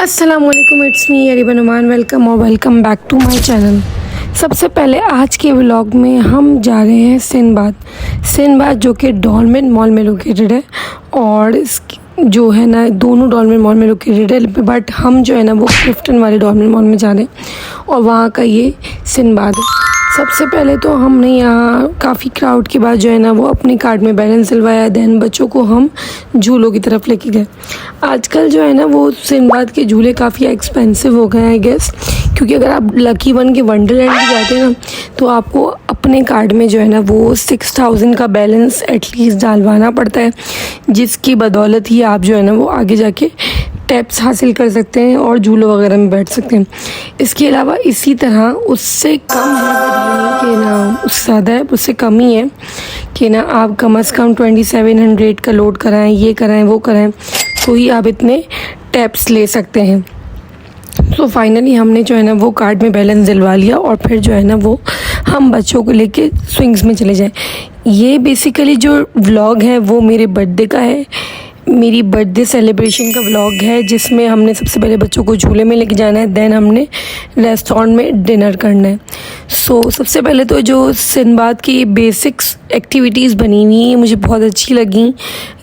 अस्सलामुअलैकुम, it's me Areeba Numan. Welcome और welcome back to my channel. सबसे पहले आज के व्लॉग में हम जा रहे हैं सिंदबाद जो कि डॉल्मेन मॉल में लोकेटेड है, और इस जो है ना दोनों डॉल्मेन मॉल में लोकेटेड है, बट हम जो है ना वो क्लिफ्टन वाले डॉल्मेन मॉल में जा रहे हैं और वहाँ का ये सिंदबाद है। सबसे पहले तो हमने यहाँ काफ़ी क्राउड के बाद जो है ना वो अपने कार्ड में बैलेंस दिलवाया, देन बच्चों को हम झूलों की तरफ लेके गए। आजकल जो है ना वो सिंदबाद के झूले काफ़ी एक्सपेंसिव हो गए हैं आई गेस, क्योंकि अगर आप लकी वन के वंडरलैंड में जाते हैं ना तो आपको अपने कार्ड में जो है ना वो 6000 का बैलेंस एटलीस्ट डालवाना पड़ता है, जिसकी बदौलत ही आप जो है ना वो आगे जाके टैप्स हासिल कर सकते हैं और झूलों वगैरह में बैठ सकते हैं। इसके अलावा इसी तरह उससे कम है, कि ना उससे ज़्यादा है, उससे कम ही है कि ना आप कम से कम 2700 का लोड कराएं, ये कराएं वो कराएं, तो ही आप इतने टैप्स ले सकते हैं। तो फाइनली हमने जो है ना वो कार्ड में बैलेंस दिलवा लिया और फिर जो है ना वो हम बच्चों को लेके स्विंग्स में चले जाएं। ये बेसिकली जो व्लॉग है वो मेरे बर्थडे का है, मेरी बर्थडे सेलिब्रेशन का व्लॉग है, जिसमें हमने सबसे पहले बच्चों को झूले में लेके जाना है, देन हमने रेस्टोरेंट में डिनर करना है। सबसे पहले तो जो सिंदबाद की बेसिक्स एक्टिविटीज़ बनी हुई हैं मुझे बहुत अच्छी लगी।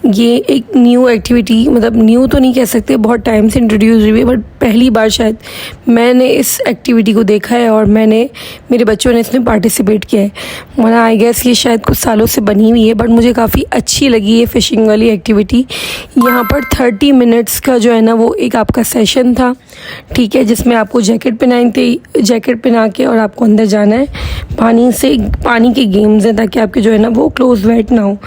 ये एक न्यू एक्टिविटी, मतलब न्यू तो नहीं कह सकते, बहुत टाइम से इंट्रोड्यूस हुई है, बट पहली बार शायद मैंने इस एक्टिविटी को देखा है और मेरे बच्चों ने इसमें पार्टिसिपेट किया है। वरना आई गेस ये शायद कुछ सालों से बनी हुई है, बट मुझे काफ़ी अच्छी लगी ये फ़िशिंग वाली एक्टिविटी। यहाँ पर 30 मिनट्स का जो है ना वो एक आपका सेशन था, ठीक है, जिसमें आपको जैकेट पहना के और आपको अंदर जाना है। पानी के गेम्स हैं ताकि आपके जो है ना वो क्लोज वेट ना हो।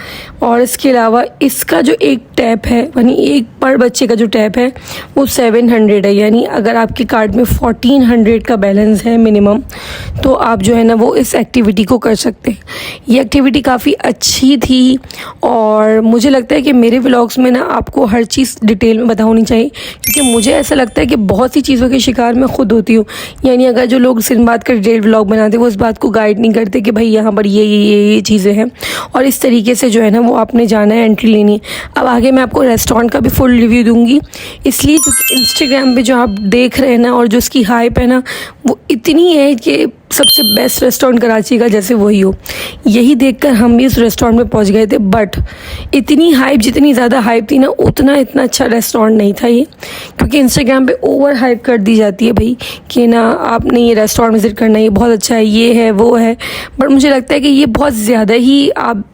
और इसके अलावा इसका जो एक टैप है, यानी एक पर बच्चे का जो टैप है वो 700 है, यानी अगर आपके कार्ड में 1400 का बैलेंस है मिनिमम, तो आप जो है ना वो इस एक्टिविटी को कर सकते हैं। ये एक्टिविटी काफ़ी अच्छी थी और मुझे लगता है कि मेरे व्लॉग्स में ना आपको हर चीज़ डिटेल में बता होनी चाहिए, क्योंकि मुझे ऐसा लगता है कि बहुत सी चीज़ों के शिकार मैं खुद होती हूँ। यानी अगर जो लोग सिंदबाद का डिटेल व्लॉग बनाते हैं वो इस बात को गाइड नहीं करते कि भाई यहाँ पर ये चीज़ें हैं और इस तरीके से जो है ना वो आपने जाना है, एंट्री लेनी है। अब आगे मैं आपको रेस्टोरेंट का भी फुल रिव्यू दूंगी, इसलिए क्योंकि इंस्टाग्राम पे जो आप देख रहे हैं ना और जो उसकी हाइप है ना वो इतनी है कि सबसे बेस्ट रेस्टोरेंट कराची का जैसे वही हो। यही देखकर हम भी उस रेस्टोरेंट में पहुंच गए थे, बट इतनी हाइप, जितनी ज़्यादा हाइप थी ना इतना अच्छा रेस्टोरेंट नहीं था ये, क्योंकि इंस्टाग्राम पे ओवर हाइप कर दी जाती है भाई कि ना आपने ये रेस्टोरेंट विज़िट करना है, ये बहुत अच्छा है, ये है वो है। बट मुझे लगता है कि ये बहुत ज़्यादा ही आप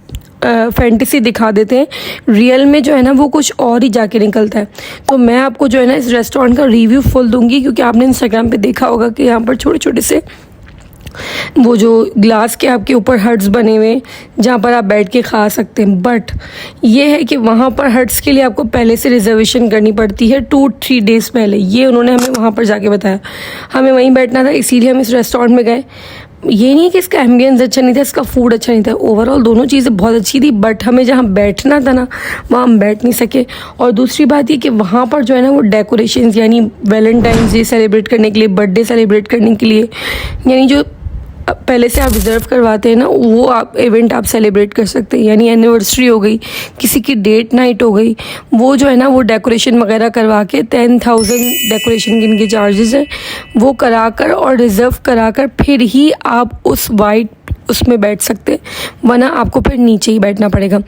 फैंटेसी दिखा देते हैं, रियल में जो है ना वो कुछ और ही जाके निकलता है। तो मैं आपको जो है ना इस रेस्टोरेंट का रिव्यू फुल दूंगी, क्योंकि आपने इंस्टाग्राम पे देखा होगा कि यहाँ पर छोटे छोटे से वो जो ग्लास के आपके ऊपर हट्स बने हुए हैं जहाँ पर आप बैठ के खा सकते हैं। बट ये है कि वहाँ पर हट्स के लिए आपको पहले से रिजर्वेशन करनी पड़ती है 2-3 डेज़ पहले। ये उन्होंने हमें वहाँ पर जाके बताया, हमें वहीं बैठना था, इसीलिए हम इस रेस्टोरेंट में गए। ये नहीं है कि इसका एम्बियंस अच्छा नहीं था, इसका फूड अच्छा नहीं था, ओवरऑल दोनों चीज़ें बहुत अच्छी थी, बट हमें जहाँ बैठना था ना वहाँ हम बैठ नहीं सके। और दूसरी बात ये कि वहाँ पर जो है ना वो डेकोरेशंस, यानी वैलेंटाइंस डे सेलिब्रेट करने के लिए, बर्थडे सेलिब्रेट करने के लिए, यानी जो पहले से आप रिज़र्व करवाते हैं ना वो आप इवेंट आप सेलिब्रेट कर सकते हैं। यानी एनिवर्सरी हो गई, किसी की डेट नाइट हो गई, वो जो है ना वो डेकोरेशन वगैरह करवा के 10,000 डेकोरेशन के इनके चार्जेस हैं, वो कराकर और रिज़र्व कराकर फिर ही आप उसमें बैठ सकते, वरना आपको फिर नीचे ही बैठना पड़ेगा।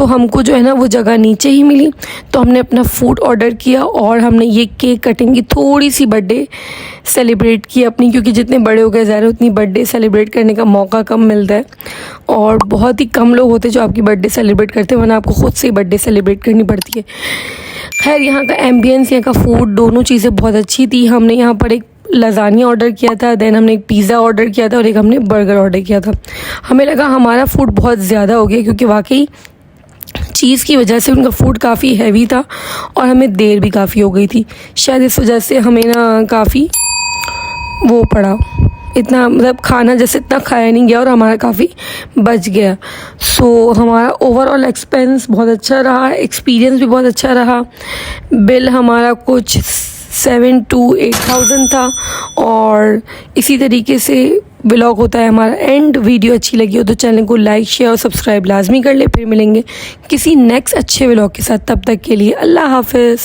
हमको जो है ना वो जगह नीचे ही मिली, तो हमने अपना फूड ऑर्डर किया और हमने ये केक कटिंग की थोड़ी सी बर्थडे सेलिब्रेट की अपनी, क्योंकि जितने बड़े हो गए ज़्यादा उतनी बर्थडे सेलिब्रेट करने का मौका कम मिलता है और बहुत ही कम लोग होते जो आपकी बर्थडे सेलिब्रेट करते हैं, वरना आपको खुद से ही बर्थडे सेलिब्रेट करनी पड़ती है। खैर, यहाँ का एम्बियंस, यहाँ का फूड, दोनों चीज़ें बहुत अच्छी थी। हमने यहाँ पर एक लज़ानिया ऑर्डर किया था, देन हमने एक पिज़्ज़ा ऑर्डर किया था और एक हमने बर्गर ऑर्डर किया था। हमें लगा हमारा फूड बहुत ज़्यादा हो गया, क्योंकि वाकई चीज़ की वजह से उनका फूड काफ़ी हैवी था और हमें देर भी काफ़ी हो गई थी। शायद इस वजह से हमें ना काफ़ी वो पड़ा, इतना मतलब खाना जैसे इतना खाया नहीं गया और हमारा काफ़ी बच गया। हमारा ओवरऑल एक्सपेंस बहुत अच्छा रहा, एक्सपीरियंस भी बहुत अच्छा रहा। बिल हमारा कुछ 7,000 to 8,000 था और इसी तरीके से व्लॉग होता है हमारा एंड। वीडियो अच्छी लगी हो तो चैनल को लाइक, शेयर और सब्सक्राइब लाजमी कर ले। फिर मिलेंगे किसी नेक्स्ट अच्छे व्लॉग के साथ, तब तक के लिए अल्लाह हाफ़िज़।